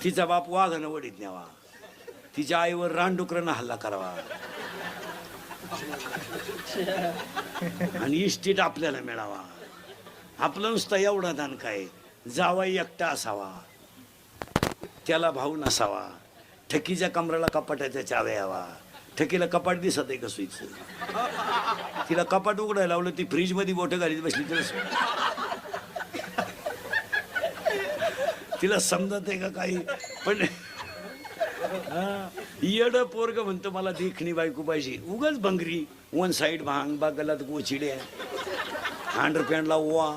तिचा बाप वाघानं वडीत न्यावा, तिच्या आईवर रानडुकरानं हल्ला करावा आणि इस्टेट आपल्याला मिळावा. आपलं नुसतं एवढा दान काय, जावाई एकटा असावा, त्याला भाऊ नसावा, ठकीच्या कमराला कपाटाच्या चाव्या यावा. ठकीला कपाट दिसत आहे का सुईचं, तिला कपाट उघडायला लावलं, ती फ्रीज मध्ये बोटं घालीत बसली, तिला समजत आहे का काही. पण येड पोरग म्हणतो मला देखणी बायको पाहिजे, उगाच भंगरी, वन साईड भांग, बागलात गोचिड्या, अंडरपॅन्टला ओवा,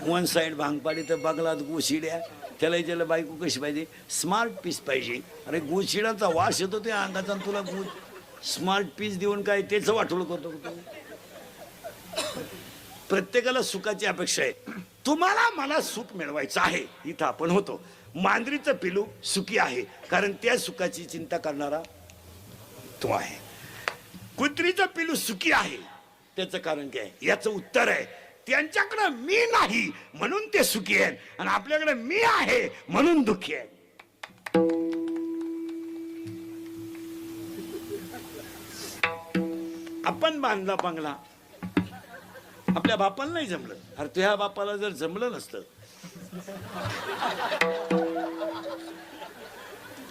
वन साईड भांग पाडी तर बागलात गोचिड्या. त्याला विचारलं बायको कशी पाहिजे, स्मार्ट पीस पाहिजे. अरे गोचिड्याचा वास येतो त्या अंगाचा, तुला स्मार्ट पीस देऊन काय तेच वाटोळ करतो. प्रत्येकाला सुखाची अपेक्षा आहे. तुम्हाला मला सुख मिळवायचं आहे, इथं आपण होतो. मांजरीचं पिलू सुखी आहे कारण त्या सुखाची चिंता करणारा तो आहे. कुत्रीचं पिलू सुखी आहे, त्याचं कारण काय, याचं उत्तर आहे त्यांच्याकडे मी नाही म्हणून ते सुखी आहेत, आणि आपल्याकडे मी आहे म्हणून दुःखी आहेत. आपण बांधला बंगला, आपल्या बापाला नाही जमलं. अरे तुझ्या बापाला जर जमलं नसतं,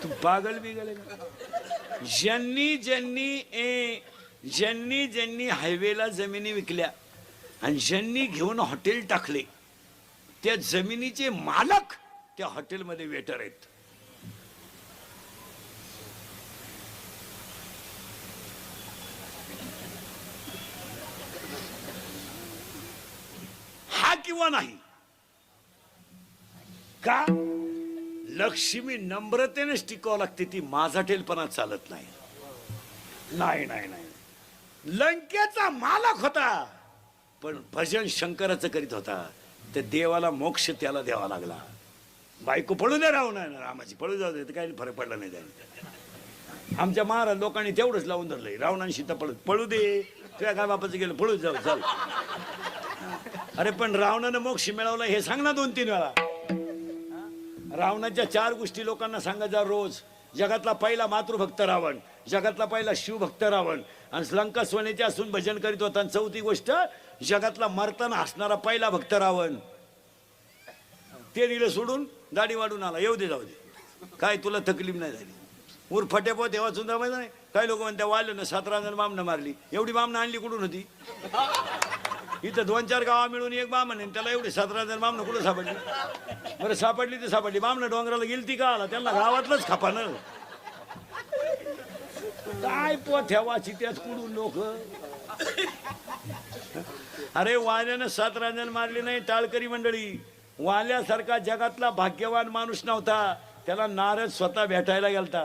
तू पागल बिगल. ज्यांनी ज्यांनी हायवेला जमिनी विकल्या आणि ज्यांनी घेऊन हॉटेल टाकले, त्या जमिनीचे मालक त्या हॉटेलमध्ये वेटर आहेत. हा किंवा नाही का, लक्ष्मी नम्रतेनेच टिकावं लागते, ती माझाटेलपणा चालत नाही. नाही नाही नाही, लंकेचा मालक होता पण भजन शंकराचं करीत होता, त्या देवाला मोक्ष त्याला द्यावा लागला. बायको पळू दे, राहू नाही रामाची पळू जाऊ दे, काही फरक पडला नाही त्याने. आमच्या महाराज लोकांनी तेवढंच लावून धरलंय, रावण आणि सीता पळू दे, तुझ्या काय बापाचं गेलं पळू जाऊ चाल. अरे पण रावणानं मोक्ष मिळवला हे सांग ना 2-3 वेळा. रावणाच्या 4 गोष्टी लोकांना सांगायच्या रोज. जगातला पहिला मातृभक्त रावण, जगातला पहिला शिवभक्त रावण, आणि लंका सोन्याची असून भजन करीत होता. आणि 4थी गोष्ट, जगातला मरताना हसणारा पहिला भक्त रावण. ते दिलं सोडून दाढी वाढून आला, येऊ दे जाऊ दे, काय तुला तकलीफ नाही झाली. उरफटे पो तेव्हा सुद्धा माहिती नाही. काही लोक म्हणते वाढलं 17 जण बामणं मारली, एवढी बामणं आणली कुठून होती. इथं 2-4 गावा मिळून एक बामण आहे, त्याला एवढी 17 जण बामणं कुठं सापडली. बरं सापडली तर सापडली, बामणं डोंगराला गेलती का आला, त्यांना गावातलंच खापानं. काय पोथ्या वाची त्यात कुडून लोक. अरे वाल्यानं 17 जण मारली नाही टाळकरी मंडळी. वाल्यासारखा जगातला भाग्यवान माणूस नव्हता, त्याला नारद स्वतः भेटायला गेलता.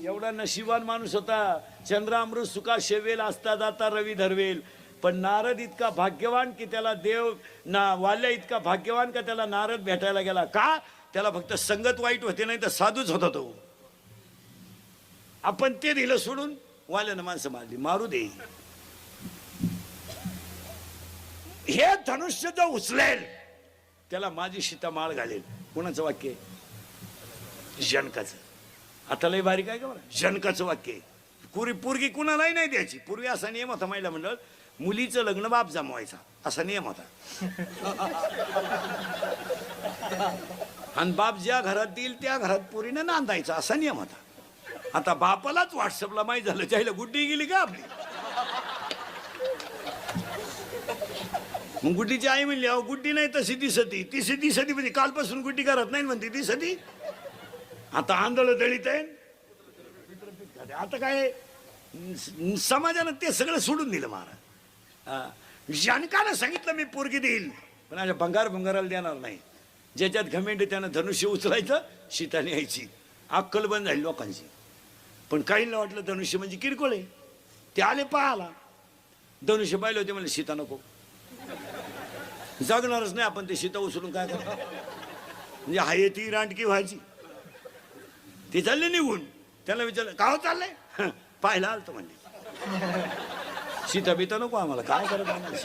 एवढा नशिबान माणूस होता. चंद्रामृत सुखा शेवेल असता जाता रवी धरवेल. पण नारद इतका भाग्यवान की त्याला देव ना, वाल्या इतका भाग्यवान का त्याला नारद भेटायला गेला. का, त्याला फक्त संगत वाईट होते, नाही तर साधूच होता तो. आपण ते दिलं सोडून वाल्यानं माणसं मारली, मारू दे. हे धनुष्य जो उचलेल त्याला माझी सीता माळ घालेल. कोणाचं वाक्य आहे, जनकाचं. आता लय बारीक आहे का बरं, जनकाचं वाक्य आहे. पोरगी कुणालाही नाही द्यायची. पूर्वी असा नियम होता महिला मंडळ, मुलीचं लग्न बाप जमवायचा असा नियम होता. आणि बाप ज्या घरात देईल त्या घरात पोरीनं नांदायचा असा नियम होता. आता बापालाच व्हॉट्सअपला माहीत झालं, त्याला गुड्डी गेली का आपली. मग गुड्डीची आई म्हणली, अहो गुड्डी नाही तशी दिसती, ती दिसती म्हणजे कालपासून गुड्डी करत नाही म्हणते दिसती. आता आंधळ दळीत आहे. आता काय समाजानं ते सगळं सोडून दिलं महाराज. जनकानं सांगितलं मी पोरगी देईल, पण अशा भंगाराला देणार नाही. ज्याच्यात घमेंड त्यानं धनुष्य उचलायचं, सीताने यायची. अक्कल बंद झाली लोकांची. पण काहींना वाटलं धनुष्य म्हणजे किरकोळ आहे. ते आले पाहाला, धनुष्य पाहिले होते, म्हणजे सीता नको, जगणारच नाही आपण, ते सीता उचलून काय करणार. म्हणजे हाय ती रांडकी व्हायची. ते चालले निघून. त्याला विचारलं का हो चाललंय, पाहायला आलतो म्हणले. सीता बिता नको आम्हाला, काय करत आम्हाला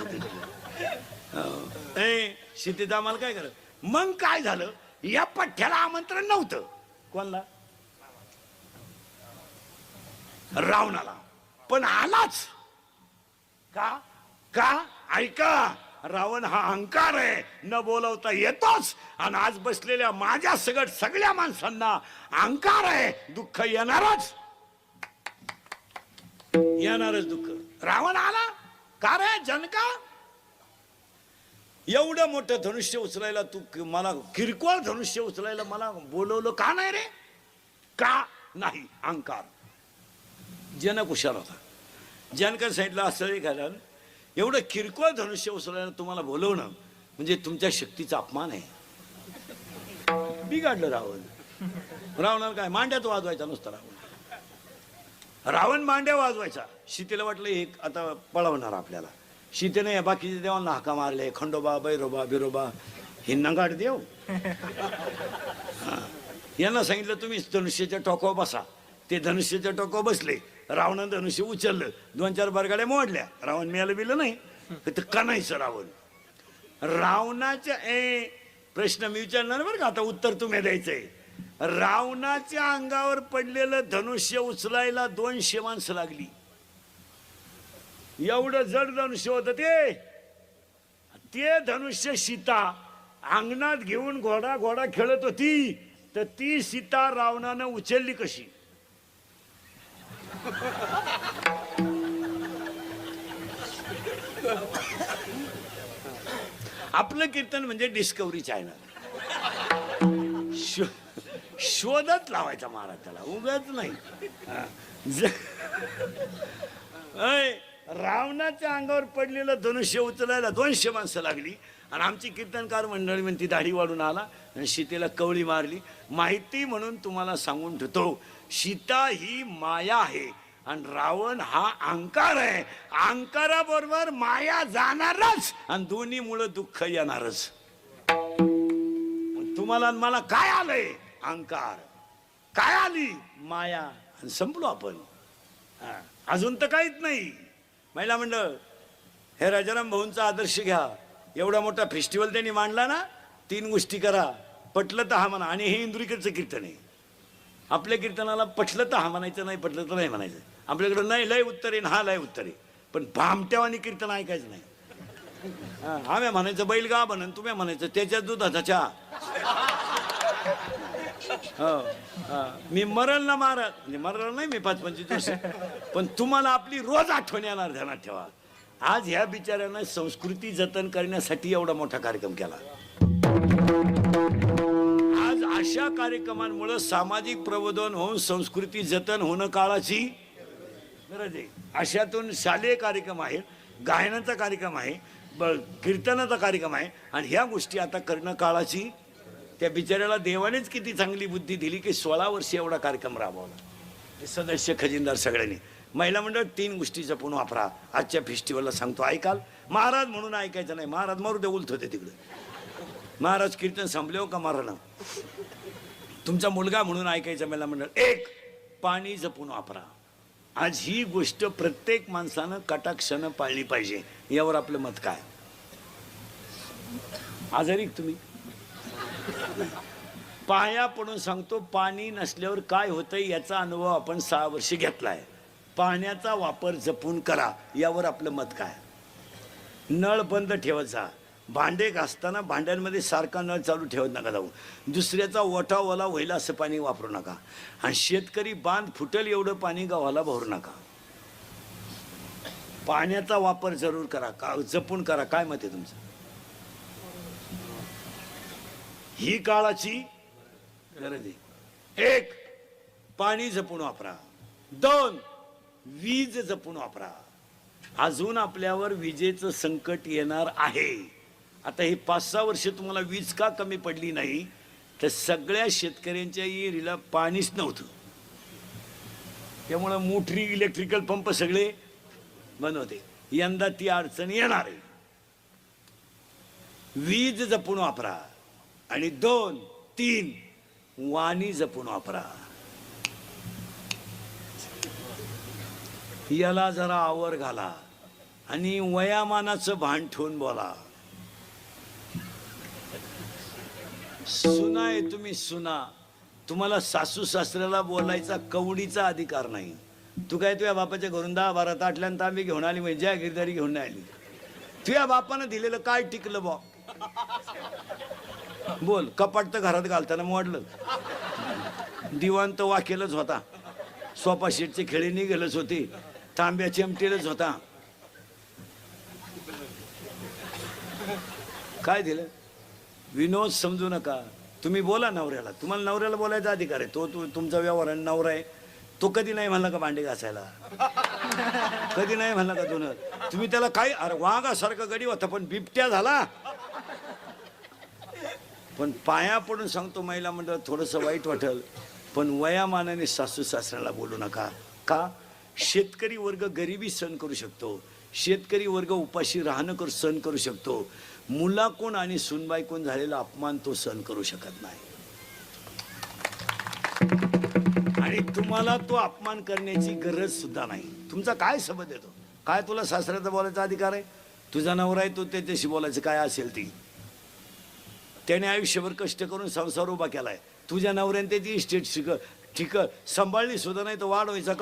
सीतेत आम्हाला काय करत. मग काय झालं, या पठ्ठ्याला आमंत्रण नव्हतं. कोणला? रावणाला. पण आलाच का? का? ऐका, रावण हा अहंकार आहे, न बोलवता येतोच. आणि आज बसलेल्या माझ्या सगट सगळ्या माणसांना अहंकार आहे, दुःख येणारच. येणारच दुःख. रावण आला का रे जनका? एवढं मोठं धनुष्य उचलायला तू मला, किरकोळ धनुष्य उचलायला मला बोलवलं का नाही रे? का नाही? अहंकार. जनक हुशार होता. जनका सांगितलं असं कारण, एवढं किरकोळ धनुष्य उचलायला तुम्हाला बोलवणं म्हणजे तुमच्या शक्तीचा अपमान आहे. बिघडलं रावण. रावणाला काय मांड्यात वाजवायचा नुसता रावण मांड्या वाजवायचा. सीतेला वाटलं एक आता पळवणार आपल्याला. सीतेने या बाकीच्या देवांना हाका मारले, खंडोबा, बैरोबा, बिरोबा, हे नंगाड देव. यांना सांगितलं तुम्ही धनुष्याच्या टोकावर बसा. ते धनुष्याच्या टोकावर बसले. रावणानं धनुष्य उचललं, 2-4 बरगाड्या मोडल्या. रावण मिळालं बिलं नाही. तर कणायचं रावण. रावणाच्या प्रश्न मी विचारणार बरं का, आता उत्तर तुम्ही द्यायचंय. रावणाच्या अंगावर पडलेलं धनुष्य उचलायला 200 माणसं लागली. एवढं जड धनुष्य होतं ते धनुष्य सीता अंगणात घेऊन घोडा खेळत होती. तर ती सीता रावणानं उचलली कशी? आपलं कीर्तन म्हणजे डिस्कवरी चॅनल. शोधत लावायचा महाराज त्याला, उगाच नाही. रावणाच्या अंगावर पडलेलं धनुष्य उचलायला 200 माणसं लागली. आणि आमची कीर्तनकार मंडळी म्हणती दाढी वाढून आला आणि सीतेला कवळी मारली. माहिती म्हणून तुम्हाला सांगून ठेवतो, सीता ही माया आहे आणि रावण हा अहंकार आहे. अहंकाराबरोबर माया जाणारच आणि दोन्हीमुळे दुःख येणारच. तुम्हाला मला काय आलंय? अहंकार. काय आली? माया. आणि संपलो आपण. अजून तर काहीच नाही. महिला मंडळ, हे राजाराम भाऊंचा आदर्श घ्या. एवढा मोठा फेस्टिवल त्यांनी मांडला ना. 3 गोष्टी करा. पटलं तर हा म्हणा. आणि हे इंदुरीकडचं कीर्तन आहे. आपल्या कीर्तनाला पटलं तर हा म्हणायचं, नाही पटलं तर नाही म्हणायचं. आपल्याकडे नाही लय उत्तर आहे, हा लय उत्तर आहे. पण भामट्यावानी कीर्तन ऐकायचं नाही. आम्ही म्हणायचं बैल गा बनन, तुम्ही म्हणायचं त्याच्या दुधाचा चहा. मी मरल ना महाराज, म्हणजे मरल नाही मी 5-25 वर्ष, पण तुम्हाला आपली रोज आठवण येणार, ध्यानात ठेवा. आज ह्या बिचाऱ्यांना संस्कृती जतन करण्यासाठी एवढा मोठा कार्यक्रम केला. आज अशा कार्यक्रमांमुळे सामाजिक प्रबोधन होऊन संस्कृती जतन होणं काळाची गरज आहे. अशातून शालेय कार्यक्रम आहे, गायनाचा कार्यक्रम आहे, कीर्तनाचा कार्यक्रम आहे, आणि ह्या गोष्टी आता करणं काळाची. त्या बिचाऱ्याला देवानेच किती चांगली बुद्धी दिली की 16 वर्ष एवढा कार्यक्रम राबवला. सदस्य खजिनदार सगळ्यांनी. महिला मंडळ 3 गोष्टी जपून वापरा. आजच्या फेस्टिवलला सांगतो, ऐकाल. महाराज म्हणून ऐकायचं नाही. महाराज मारू दे, उलट होते तिकडे. महाराज कीर्तन संपले हो का मारणं. तुमचा मुलगा म्हणून ऐकायचं. महिला मंडळ 1, पाणी जपून वापरा. आज ही गोष्ट प्रत्येक माणसानं कटाक्षानं पाळली पाहिजे. यावर आपलं मत काय? आजारी तुम्ही पाया पडून सांगतो, पाणी नसल्यावर काय होतंय याचा अनुभव आपण 6 वर्ष घेतलाय. पाण्याचा वापर जपून करा. यावर आपलं मत काय? नळ बंद ठेवत जा. भांडे घासताना भांड्यांमध्ये सारखा नळ चालू ठेवत नका जाऊ. दुसऱ्याचा ओटा ओला व्हायला असं पाणी वापरू नका. आणि शेतकरी बांध फुटल एवढं पाणी गावाला भरू नका. पाण्याचा वापर जरूर करा, जपून करा. काय मत आहे तुमचं? ही काळाची गरज आहे. 1, पाणी जपून वापरा. 2, वीज जपून वापरा. अजून आपल्यावर विजेचं संकट येणार आहे. आता हे 5-6 वर्ष तुम्हाला वीज का कमी पडली नाही, तर सगळ्या शेतकऱ्यांच्या विहिरीला पाणीच नव्हतं. त्यामुळं मोटरी, इलेक्ट्रिकल पंप सगळे बंद होते. यंदा ती अडचण येणार आहे. वीज जपून वापरा. आणि 2, 3, वाणी जपून वापरा. याला जरा आवर घाला आणि वयामानाचं भान ठेवून बोला. सुना आहे तुम्ही, सुना. तुम्हाला सासू सासऱ्याला बोलायचा कवडीचा अधिकार नाही. तू काय तुझ्या बापाच्या घरून 10-12 ताटल्यान तांबी घेऊन आली म्हणजे जागीरदारी घेऊन नाही आली. तुझ्या बापानं दिलेलं काय टिकलं बा? बोल. कपाट तर घरात घालताना मोडलं, दिवाण तर वाकेलच होता, सोफा सेटचे खेळी निघेलच होते, तांब्या चिमटेलच होता. काय दिलं? विनोद समजू नका. तुम्ही बोला नवऱ्याला, तुम्हाला नवऱ्याला बोलायचा अधिकार आहे. तो तुमचा व्यवहार आहे, नवरा आहे. तो कधी नाही म्हणला का भांडे घासायला, कधी नाही म्हणला का धुणं. तुम्ही त्याला काय, अरे वाघासारखं गडी होता पण बिबट्या झाला. पण पाया पडून सांगतो महिला मंडळ, थोडंसं वाईट वाटेल पण वयामानाने सासू सासऱ्याला बोलू नका. का? शेतकरी वर्ग गरिबी सहन करू शकतो, शेतकरी वर्ग उपाशी राहणं सहन करू शकतो. मुलाकोण आणि सुनबाईकोण झालेला अपमान तो सहन करू शकत नाही. आणि तुम्हाला तो अपमान करण्याची गरज सुद्धा नाही. तुमचा काय संबंध येतो? काय तुला सासऱ्याचा बोलायचा अधिकार आहे? तुझा नवरा आहे, तो त्याच्याशी बोलायचं काय असेल ती. त्याने आयुष्यभर कष्ट करून संसार उभा केलाय. तुझ्या नवऱ्याने त्याची इस्टेट ठीक सांभाळली सुद्धा नाही तर वाढवायचा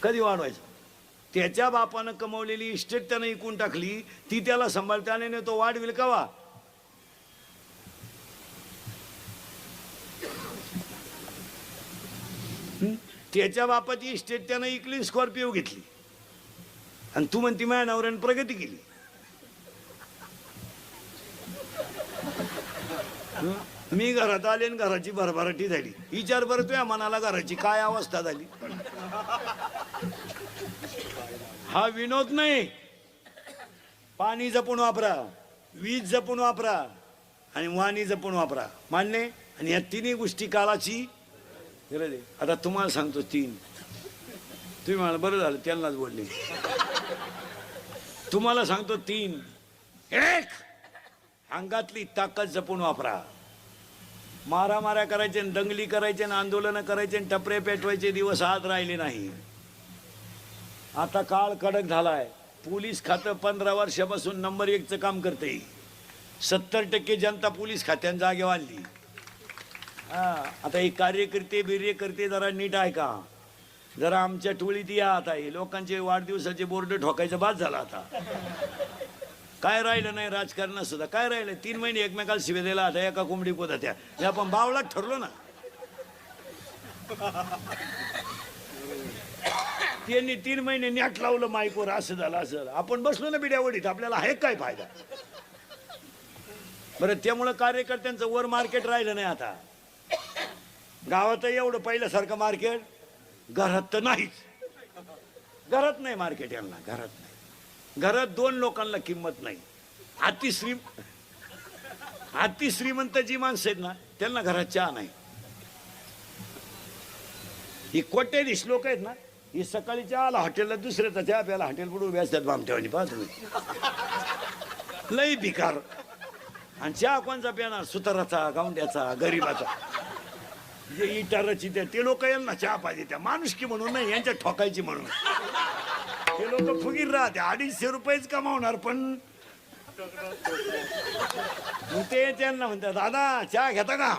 कधी वाढवायचा? त्याच्या बापानं कमवलेली इस्टेट त्यानं इकून टाकली, ती त्याला सांभाळताना तो वाढविल कवा? त्याच्या बापाची इस्टेट त्यानं इकली, स्कॉर्पिओ घेतली, आणि तू म्हणती माझ्या नवऱ्याने प्रगती केली. मी घरात आले आणि घराची भरभराटी झाली. विचार बरं तुझ्या मनाला घराची काय अवस्था झाली. हा विनोद नाही. पाणी जपून वापरा, वीज जपून वापरा आणि वाणी जपून वापरा. मान्य? आणि या तिन्ही गोष्टी काळाची गरज आहे. आता तुम्हाला सांगतो 3. तुम्ही मला बरं झालं त्यांनाच बोलले. तुम्हाला सांगतो 3. 1. अंगातली ताकद जपून वापरा. मारामाऱ्या करायचे, दंगली करायचे, आंदोलनं करायचे, टपरे पेटवायचे दिवस आज राहिले नाही. आता काळ कडक झालाय. पोलीस खातं 15 वर्षापासून नंबर 1चं काम करते. 70% जनता पोलीस खात्यान जागेवर आणली. आता हे कार्यकर्ते जरा नीट आहे का? जरा आमच्या टोळीत या. आता हे लोकांचे वाढदिवसाचे बोर्ड ठोकायचं बाद झाला. आता काय राहिलं नाही राजकारणात सुद्धा. काय राहिलं? 3 महिने एकमेकाला शिव्या द्यायला आता एका कोंबडी पोता त्या आपण बावळात ठरलो ना. त्यांनी 3 महिने नॅट लावलं माईकवर, असं झालं असं. आपण बसलो ना बिड्यावडीत, आपल्याला आहे काय फायदा? बरं, त्यामुळं कार्यकर्त्यांचं वर मार्केट राहिलं नाही. आता गावात एवढं पहिल्यासारखं मार्केट, घरात तर नाहीच. घरात नाही मार्केट यांना, घरात नाही. घरात 2 लोकांना किंमत नाही. अति श्रीमंत जी माणसं आहेत ना, त्यांना घरात चहा नाही. ही कोट्याधीश लोक आहेत ना, ही सकाळी चहाला हॉटेलला, दुसऱ्याचा चहा प्यायला हॉटेल पुढे उभे असतात बामठेवानी. पाहा तुम्ही, लई भिकार. आणि चहा कोणचा प्याणार? सुताराचा, गावंड्याचा, गरीबाचा. जे इटाराची ते लोक यांना चहा पाहिजे, त्या माणुसकी म्हणून नाही, यांच्या ठोकायची म्हणून. हे लोक फुगीर राहते, 250 रुपयेच कमावणार. पण ते त्यांना म्हणतात, दादा चहा घेता का?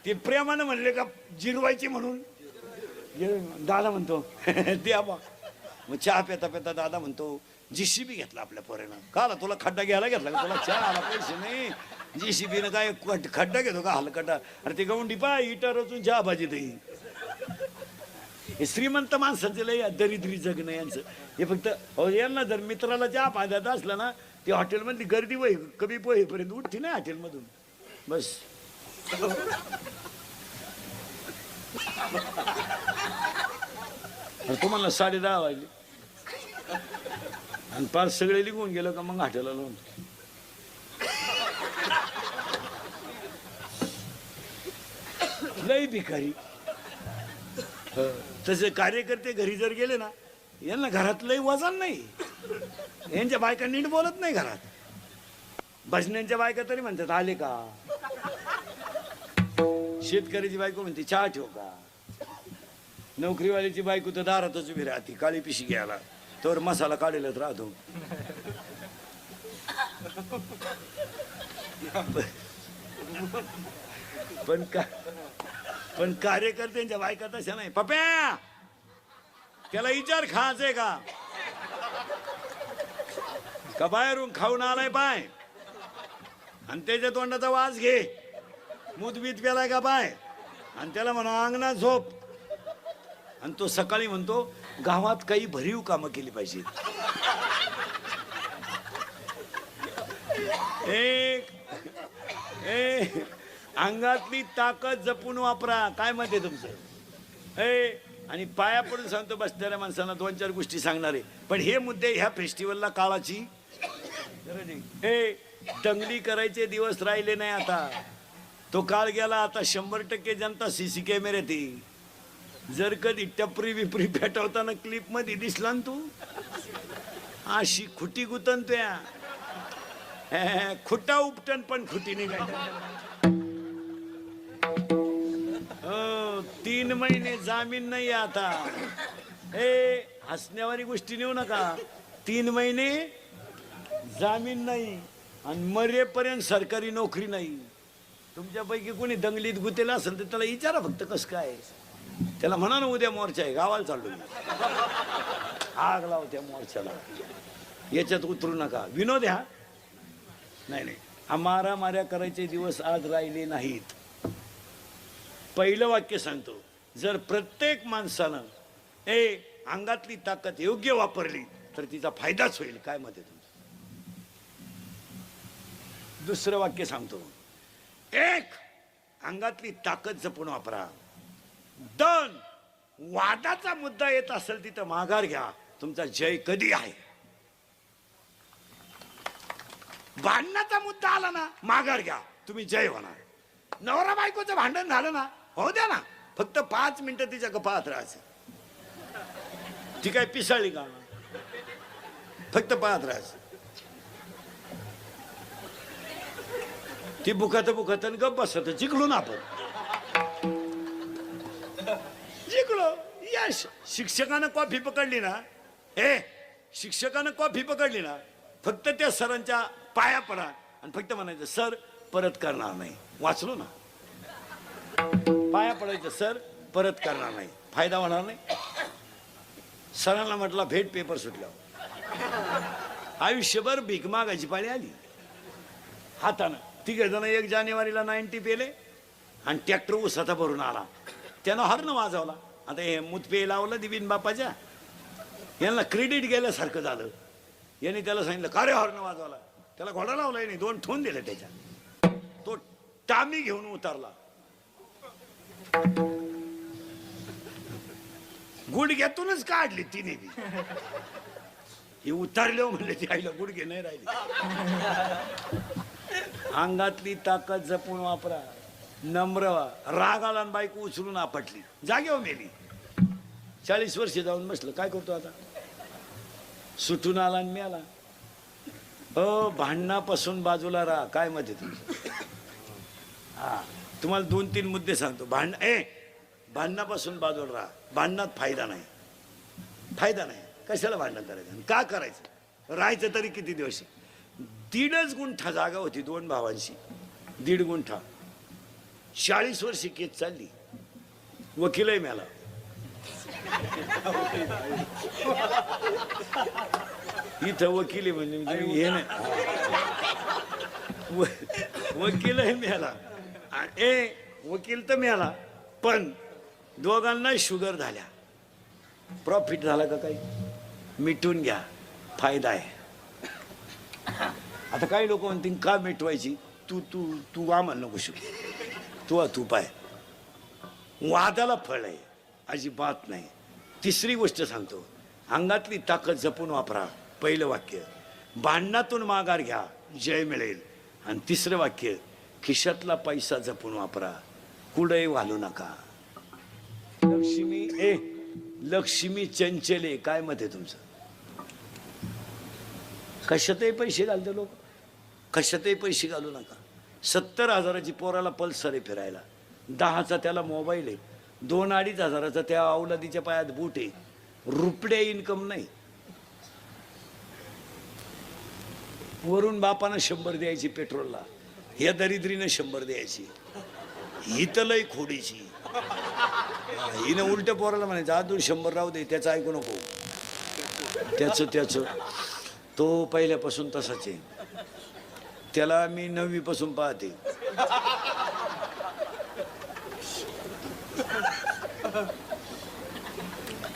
ते प्रेमानं म्हणले का जिरवायची म्हणून दादा म्हणतो द्या बा. मग चहा पेता पेता दादा म्हणतो, JCB घेतला आपल्या पोरानं. काला तुला खड्डा घ्यायला घेतला का? तुला चहा आला पैसे नाही. JCB न काय खड्डा घेतो का हलकटा? अरे ते गवंडी पा इटा रचून चहा भाजी देई. हे श्रीमंत माणसाचं लय दरिद्री जगणं यांचं. हे फक्त यांना जर मित्राला चहा पाण्यात असला ना, ते हॉटेलमधली गर्दी वय कमी पोहेपर्यंत उठती नाही हॉटेलमधून. बस तुम्हाला 10:30 वाजले आणि पार सगळे निघून गेलं का मग हॉटेलला लावून. लई भिकारी. तसे कार्यकर्ते घरी जर गेले ना, यांना घरात लई वजन नाही. यांच्या बायका नीट बोलत नाही घरात. भजन्यांच्या बायका तरी म्हणतात आले का. शेतकऱ्याची बायको म्हणते चहा ठेव का. नोकरीवाल्याची बायको तर दारातच उभी राहते काळी पिशी घ्यायला, तर मसाला काढेलच राहतो. पण कार्यकर्त्यांच्या बायका तशा नाही. पप्या त्याला विचार खायचंय का बाहेरून खाऊन आलाय पाय आणि त्याच्या तोंडाचा वास घे. मुदबीत पेलाय का पाय आणि त्याला म्हणा अंगणात झोप. आणि तो सकाळी म्हणतो गावात काही भरीव कामं केली पाहिजेत. अंगातली ताकद जपून वापरा. काय मत आहे तुमचं? आणि पाया पडून सांगतो बसणाऱ्या माणसांना 2-4 गोष्टी सांगणार आहे. पण हे मुद्दे ह्या फेस्टिवलला काळाची गरज आहे. दंगली करायचे दिवस राहिले नाही आता. तो काळ गेला. आता 100% जनता सीसी कॅमेऱ्यात येईल. जर कधी टपरी विपरी पेटवताना क्लिप मध्ये दिसला ना तू अशी खुटी गुतन त्या खुटा उपटन पण खुटी निघाय. 3 महिने जामीन नाही आता. हसण्यावारी गोष्टी नेऊ नका. 3 महिने जामीन नाही आणि मरेपर्यंत सरकारी नोकरी नाही. तुमच्यापैकी कोणी दंगलीत गुतेला असेल तर त्याला विचारा फक्त कसं काय. त्याला म्हणा ना उद्या मोर्चा आहे गावाला चाललो मी. आग लाव त्या मोर्चाला. याच्यात उतरू नका. विनोद ह्या नाही. माऱ्या करायचे दिवस आज राहिले नाहीत. पहिलं वाक्य सांगतो. जर प्रत्येक माणसानं अंगातली ताकद योग्य वापरली तर तिचा फायदाच होईल. काय मत आहे तुमचं? दुसरं वाक्य सांगतो. 1 अंगातली ताकद जपून वापरा. 2 वादाचा मुद्दा येत असेल तिथं माघार घ्या. तुमचा जय कधी आहे. भांडणाचा मुद्दा आला ना माघार घ्या. तुम्ही जय होणार. नवरा बायकोचं भांडण झालं ना हो द्या ना. फक्त 5 मिनिटं तिच्या गप्पात राहायचं. ती काय पिसाळली का? फक्त पाहत राहायचं. ती बुखात गप बसत. जिंकलो ना आपण. जिंकलो. यश. शिक्षकानं कॉफी पकडली ना. शिक्षकानं कॉफी पकडली ना. फक्त त्या सरांच्या पाया पडा आणि फक्त म्हणायचं सर परत करणार नाही. वाचलो ना. पाया पडायचं सर परत करणार नाही. फायदा होणार नाही. सरांना म्हटलं भेट पेपर सुटल्यावर. आयुष्यभर भीक मागायची पाळी आली. हातानं 3 जण 1 जानेवारीला 90 पेले आणि ट्रॅक्टर उसाचा भरून आला. त्यानं हॉर्न वाजवला. आता हे मुतपे लावलं दिबीन बापाच्या. यांना क्रेडिट गेल्यासारखं झालं. यांनी त्याला सांगितलं का रे हॉर्न वाजवला. त्याला घोडा लावला. यांनी 2 ठोन दिले त्याच्या. तो टामी घेऊन उतरला. गुडघ्यातूनच काढली तिने बी. ही उतारले म्हणले ती आईला गुडघे नाही राहिले. अंगातली ताकद जपून वापरा. नम्र व्हा. राग आला आणि बायको उचलून आपटली. जागेवर मेली. 40 वर्ष जाऊन बसलं. काय करतो आता. सुटून आला आणि मी आला. भांडणापासून बाजूला राहा. काय मत आहे तुमचं? तुम्हाला 2-3 मुद्दे सांगतो. भांडणापासून बाजूला राहा. भांडणात फायदा नाही. फायदा नाही. कशाला भांडण करायचं. का करायचं. राहायचं तरी किती दिवस. 1.5 गुंठा जागा होती 2 भावांची. 1.5 गुंठा. 40 वर्षी केस चालली. वकीलही मिळाला. इथं वकिली म्हणजे हे नाही. वकीलही मिळाला. वकील तर मिळाला पण दोघांना शुगर झाल्या. प्रॉफिट झाला का काही. मिटून घ्या. फायदा आहे. आता काही लोक म्हणतील का मिटवायची. तू तू तू आम्हाला नको शिकू. तू पाय. वादाला फळ आहे अजिबात नाही. 3री गोष्ट सांगतो. अंगातली ताकद जपून वापरा. पहिलं वाक्य. भांडणातून माघार घ्या. जय मिळेल. आणि 3रं वाक्य. खिशातला पैसा जपून वापरा. कुठेही घालू नका. लक्ष्मी चंचले. काय मत आहे तुमचं. कशातही पैसे घालते लोक. कशातही पैसे घालू नका. 70,000ची पोराला पल्सर आहे फिरायला. 10चा त्याला मोबाईल आहे. 2-2.5 हजाराचा त्या अवलादीच्या पायात बूट आहे. रुपये इन्कम नाही. वरून बापानं 100 द्यायची पेट्रोलला. या दरिद्रीनं 100 द्यायची, ही तर लय खोडीची. हिनं उलट पोराला म्हणायचं अजून 100 राहू दे, त्याचं ऐकू नको. त्याचं तो पहिल्यापासून तसाच आहे. त्याला मी 9वी पासून पाहते.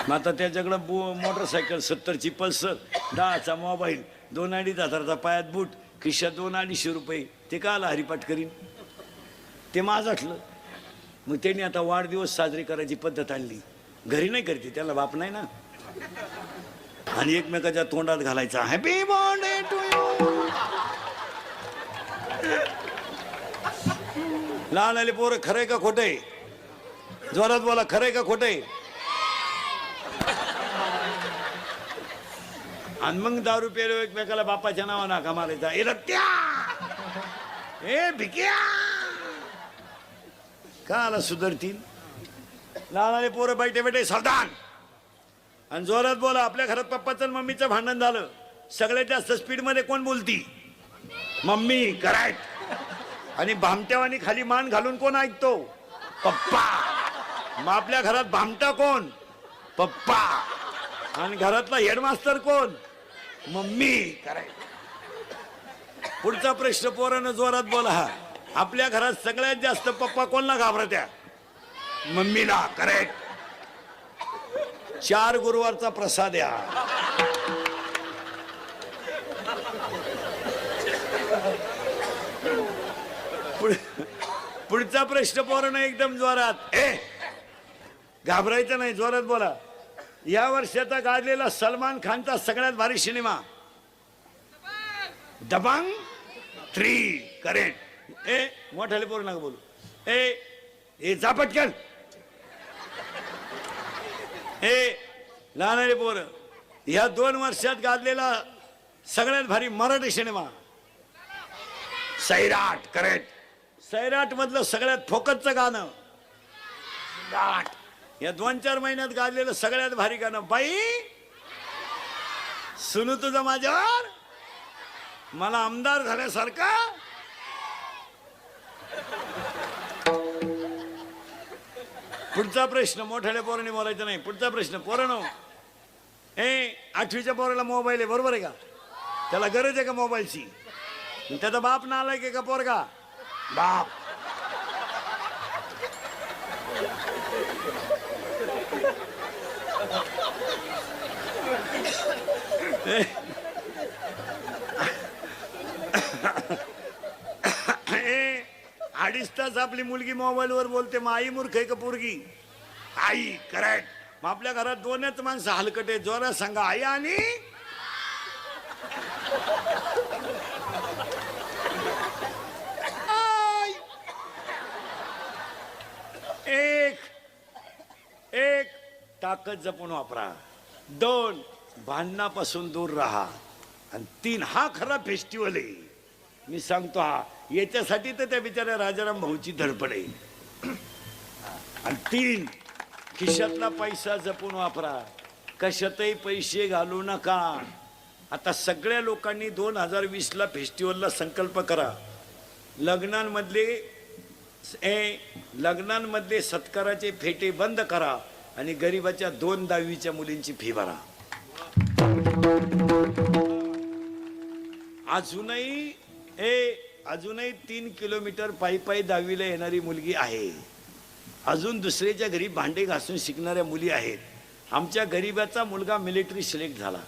मग आता त्याच्याकडं मोटरसायकल 70ची पल्सर, 10चा मोबाईल, 2-2.5 हजाराचा पायात बूट, खिशात 2-250 रुपये. ते का आला हरिपाठ करीन? ते माझाठलं. मग त्यांनी आता वाढदिवस साजरी करायची पद्धत आणली. घरी नाही करते, त्याला बाप नाही ना. आणि एकमेकाच्या तोंडात घालायचा हॅपी बर्थडे टू यू. लहान आले पोरं खरंय का खोटंय? जोरात बोला, खरंय का खोटंय? आणि मग दारू प्यायलो एकमेकाला बापाच्या नावा नाका मारायचा. ए रत्या, ए भिक्या, का आला सुधरतील? लहान आले पोरं बैठे बैठे सावधान. आणि जोरात बोला. आपल्या घरात पप्पाचं आणि मम्मीचं भांडण झालं, सगळ्यात जास्त स्पीड मध्ये कोण बोलती? मम्मी. करेक्ट. आणि भामट्यावानी खाली मान घालून कोण ऐकतो? पप्पा. मग आपल्या घरात भामटा कोण? पप्पा. आणि घरातला हेडमास्टर कोण? मम्मी. करेक्ट. पुढचा प्रश्न पोरानं जोरात बोला. आपल्या घरात सगळ्यात जास्त पप्पा कोणला घाबरत्या? मम्मीला. करेक्ट. 4 गुरुवारचा प्रसाद या. पुढचा प्रश्न पोरानं एकदम जोरात. घाबरायचं नाही, जोरात बोला. या वर्षाचा गाजलेला सलमान खानचा सगळ्यात भारी सिनेमा दबंग 3. करेक्ट. मोठ्याले पोरं नका बोलू. ए जा पटकन. लहानले पोरं, ह्या 2 वर्षात गाजलेला सगळ्यात भारी मराठी सिनेमा सैराट. करेक्ट. सैराट मधलं सगळ्यात फोकसचं गाणं गाठ. या 2-4 महिन्यात गाजलेलं सगळ्यात भारी गाणं बाई सुनू तुझं माझ्यावर, मला आमदार झाल्यासारखा. पुढचा प्रश्न मोठ्याल्या पोरांनी बोलायचं नाही. पुढचा प्रश्न पोरांनो, 8वीच्या पोराला मोबाईल आहे, बरोबर आहे का? त्याला गरज आहे का मोबाईलची? त्याचा बाप नालायक आहे का पोरगा? बाप. अडीच तास आपली मुलगी मोबाईलवर बोलते, मग आई मूर्ख आहे का पोरगी? आई. करेक्ट. मग आपल्या घरात 2च माणसं हलकटे, जोरात सांगा. आई आणि एक ताकद जपून वापरा. 2 भांडणापासून दूर राहा. आणि 3 हा खरा फेस्टिवल आहे. मी सांगतो हा, याच्यासाठी तर त्या बिचाऱ्या राजाराम भाऊची धडपड आहे. आणि 3 खिशातला पैसा जपून वापरा. कशातही पैसे घालू नका. आता सगळ्या लोकांनी 2020ला फेस्टिवलला संकल्प करा. लग्नांमधले सत्काराचे फेटे बंद करा आणि गरिबाच्या 2 10वीच्या मुलींची फी भरा. अजूनही 3 किलोमीटर पायी 10वीला येणारी मुलगी आहे. अजून दुसऱ्याच्या घरी भांडे घासून शिकणाऱ्या मुली आहेत. आमच्या गरिबाचा मुलगा मिलिटरी सिलेक्ट झाला.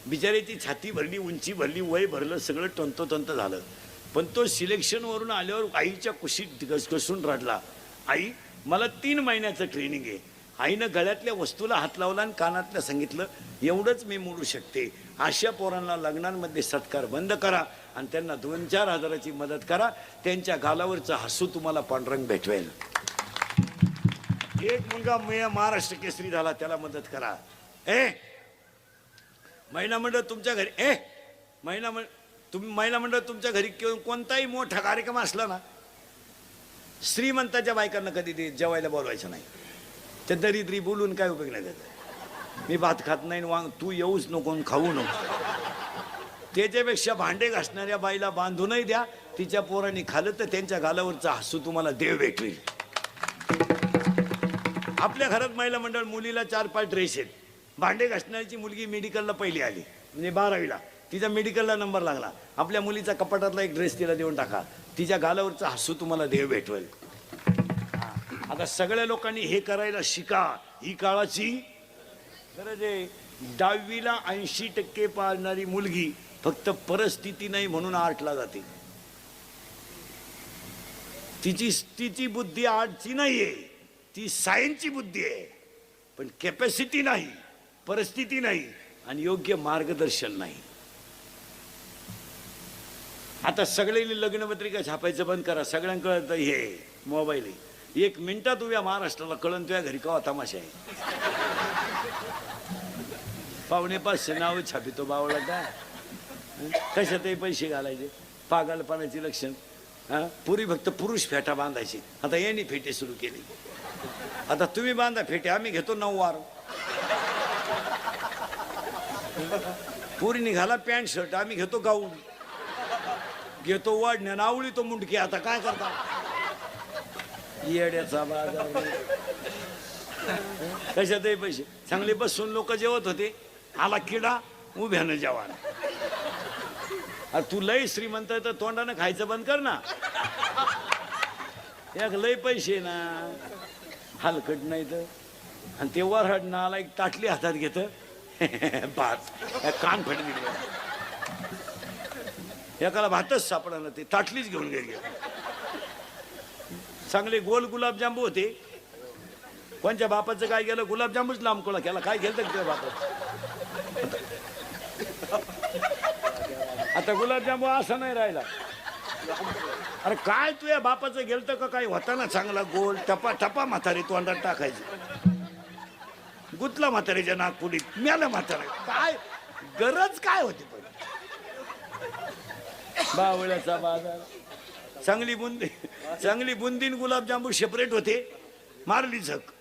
बिचाऱ्याची छाती भरली, उंची भरली, वय भरलं, सगळं तंतोतंत झालं. पण तो सिलेक्शनवरून आल्यावर आईच्या कुशीत घसघसून रडला. आई, मला 3 महिन्याचं ट्रेनिंग आहे. आईनं गळ्यातल्या वस्तूला हात लावला आणि कानातल्या सांगितलं, एवढंच मी मोडू शकते. अशा पोरांना लग्नांमध्ये सत्कार बंद करा आणि त्यांना 2-4 हजाराची मदत करा. त्यांच्या गालावरचं हसू तुम्हाला पांडुरंग भेटवेल. एक मुलगा महाराष्ट्र केसरी झाला, त्याला मदत करा. महिला मंडळ तुमच्या घरी महिला मंडळ तुमच्या घरी कोणताही मोठा कार्यक्रम असला ना, श्रीमंताच्या बायकांना कधी ते जेवायला बोलवायचं नाही. ते दरिद्री बोलून काय उपयोग नाही त्याचा. मी भात खात नाही, वांग तू येऊच नको, खाऊ नको. त्याच्यापेक्षा भांडे घासणाऱ्या बाईला बांधूनही द्या तिच्या पोरांनी खाल्लं तर त्यांच्या गालावरचा हसू तुम्हाला देव भेटवेल. आपल्या घरात महिला मंडळ, मुलीला 4-5 ड्रेस आहेत. भांडे घासण्याची मुलगी मेडिकलला पहिली आली, म्हणजे 12वीला, तिचा मेडिकलला नंबर लागला. आपल्या मुलीचा कपाटातला एक ड्रेस तिला देऊन टाका, तिच्या गालावरचा हसू तुम्हाला देव भेटवेल. आता सगळ्या लोकांनी हे करायला शिका, ही काळाची गरज आहे. 10वीला 80% पाळणारी मुलगी फक्त परिस्थिती नाही म्हणून 8ला जाते. तिची बुद्धी आर्टची नाहीये, ती सायन्सची बुद्धी आहे. पण कॅपॅसिटी नाही, परिस्थिती नाही आणि योग्य मार्गदर्शन नाही. आता सगळ्यांनी लग्नपत्रिका छापायचं बंद करा. सगळ्यांकडे हे मोबाईल आहे. 1 मिनिटात उभ्या महाराष्ट्राला कळण तुझ्या घरी कवा तमाशा आहे. 450 नाव छापितो बावळा का, कशातही पैसे घालायचे, पागलपणाची लक्षण. हा, पूर्वी फक्त पुरुष फेटा बांधायचे, आता यांनी फेटे सुरू केले. आता तुम्ही बांधा फेटे, आम्ही घेतो 9 वार. पुरी निघाला पॅन्ट शर्ट, आम्ही घेतो गाऊन, घेतो वाढण्या नावळी तो मुंडकी. आता काय करता, येड्याचा बाजार. कशातही पैसे. चांगले बसून लोक जेवत होते, आला किडा उभ्यानं जेवायला. तू लय श्रीमंत तर तोंडानं खायचं बंद कर ना. एक लय पैसे ना, हलकट नाही तर. आणि ते वरहड नाला एक ताटली हातात घेत, भात कान फट दिले. एकाला भातच सापडा ना, ते ताटलीच घेऊन गेली. चांगले गोल गुलाबजांबू होते. कोणच्या बापाचं काय गेलं, गुलाबजांबूच लांबकोळा केला. काय गेलं तुझ्या बापाचं? आता गुलाबजांबू असा नाही राहिला. अरे काय तुझ्या बापाचं गेलं का काय होता ना चांगला गोल, टपा टपा म्हातारी तोंडात टाकायची. गुतला म्हातारीच्या नागपुडीत, म्याला म्हातारा. काय गरज काय होती पण. बावळ्याचा बाजार. चांगली बुंदीन गुलाबजांबू सेपरेट होते, मारली झक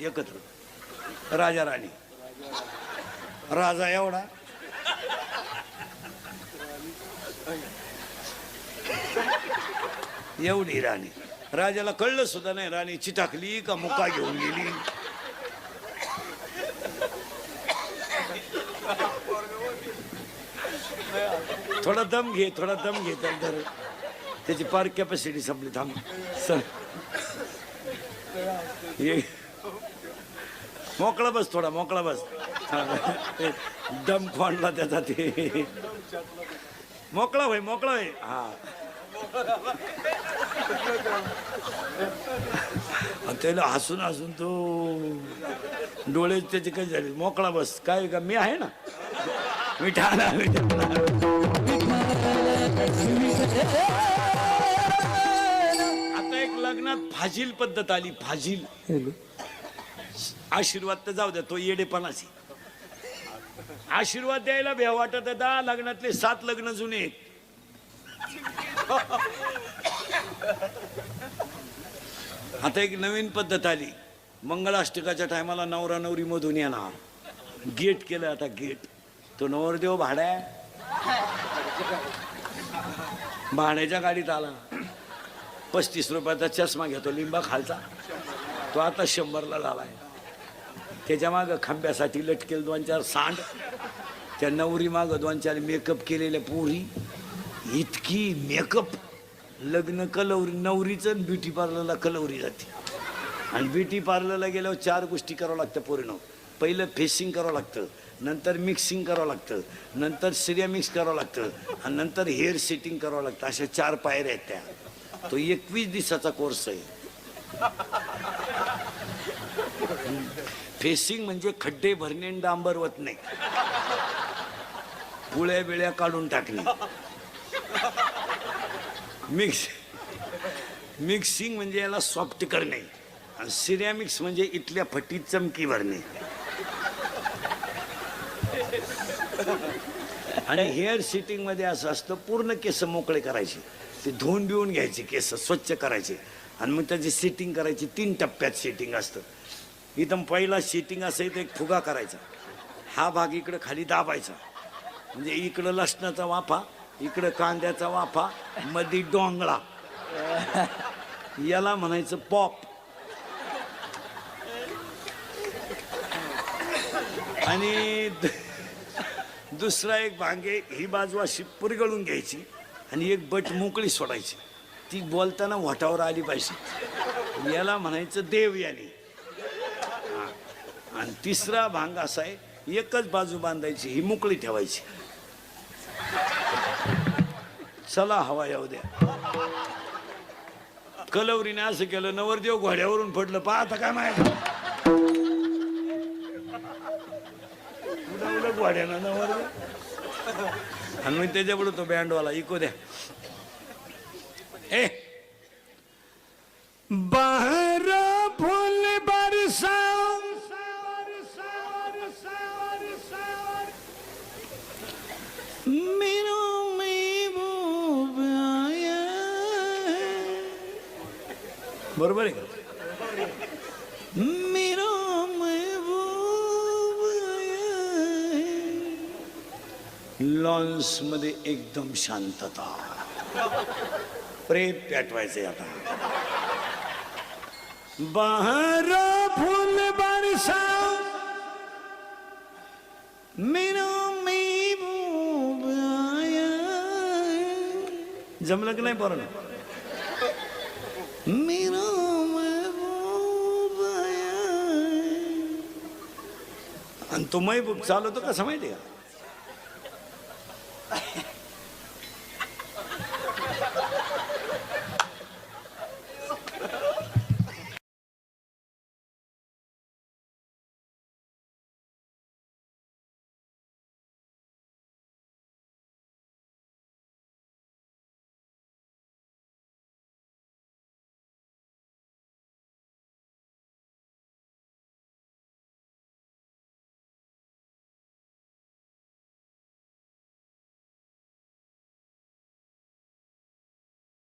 एकत्र. राजा राणी, राजा एवढा, एवढी राणी. राजाला कळलं सुद्धा नाही राणी चिटाकली का मुका घेऊन गेली. थोडा दम घे, थोडा दम घे. तर त्याची पार्क कॅपॅसिटी संपली. थांब सर, मोकळा बस, थोडा मोकळा बस. दम खोंडला त्याचा. ते मोकळा होय, मोकळा होय. हा, त्याला हसून हसून तो डोळे त्याचे काही झाले. मोकळा बस. काय का मी आहे ना, मिठा. आता एक लग्नात फाजील पद्धत आली. फाजील आशीर्वाद तर जाऊ द्या, तो येडेपणाची. आशीर्वाद द्यायला भेव वाटत. 10 लग्नातले 7 लग्न जुने आहेत. आता एक नवीन पद्धत आली. मंगळाष्टकाच्या टायमाला नवरा नवरी मधून येणार. गेट केलं आता, गेट. तो नवरदेव भाड्याच्या गाडीत आला. 35 रुपयाचा चष्मा घेतो लिंबा खालचा, तो आता 100ला झालाय. त्याच्या मागं खांब्यासाठी लटकेल 2-4 सांड. त्या नवरी मागं 2-4 मेकअप केलेल्या पोरी. इतकी मेकअप. लग्न कलवरी, नवरीचं ब्युटी पार्लरला कलवरी जाते. आणि ब्युटी पार्लरला गेल्यावर 4 गोष्टी करावं लागतं पोरीनं. पहिलं फेसिंग करावं लागतं, नंतर मिक्सिंग करावं लागतं, नंतर सिरिया मिक्स करावं लागतं, आणि नंतर हेअर सेटिंग करावं लागतं. अशा 4 पायऱ्या आहेत त्या. तो 21 दिवसाचा कोर्स आहे. फेसिंग म्हणजे खड्डे भरणे, डांबर वतणे, पुळ्या बिळ्या काढून टाकणे. मिक्सिंग म्हणजे याला सॉफ्ट करणे, आणि सिरॅमिक्स म्हणजे इथल्या फटीत चमकी भरणे. आणि हेअर सेटिंग मध्ये असं असतं, पूर्ण केस मोकळे करायचे, ते धुवून बिवून घ्यायचे, केस स्वच्छ करायचे, आणि मग त्याची सेटिंग करायची. 3 टप्प्यात सेटिंग असतं. इथं पहिला सेटिंग असेल तर एक फुगा करायचा. हा भाग इकडं खाली दाबायचा, म्हणजे इकडं लसणाचा वाफा इकडं कांद्याचा वाफा मधी डोंगळा, याला म्हणायचं पॉप. आणि दुसरा एक भांगे, ही बाजू अशी पुरगळून घ्यायची आणि एक बट मोकळी सोडायची, ती बोलताना वाटावर आली पाहिजे, याला म्हणायचं देवयानी. आणि तिसरा भांग असा आहे, एकच बाजू बांधायची, ही मोकळी ठेवायची. चला हवा येऊ द्या. कलवरीने असं केलं, नवरदेव घोड्यावरून पडलं, पाहता काय माहिती घोड्यानं नवरदेव. आणि मग त्याच्यापुढे तो बँडवाला इको द्या. ए बाहर फूल बरसा बरोबर आहे का? मेरो महबूब लॉन्स मध्ये एकदम शांतता, प्रेम पेटवायचंय आता. बाहर फूल बरसा मेरो महबूब आया. जमलं की नाही बरं? मेरा महबूब आया. आणि तो महबूब चालवतो कसं माहिती का?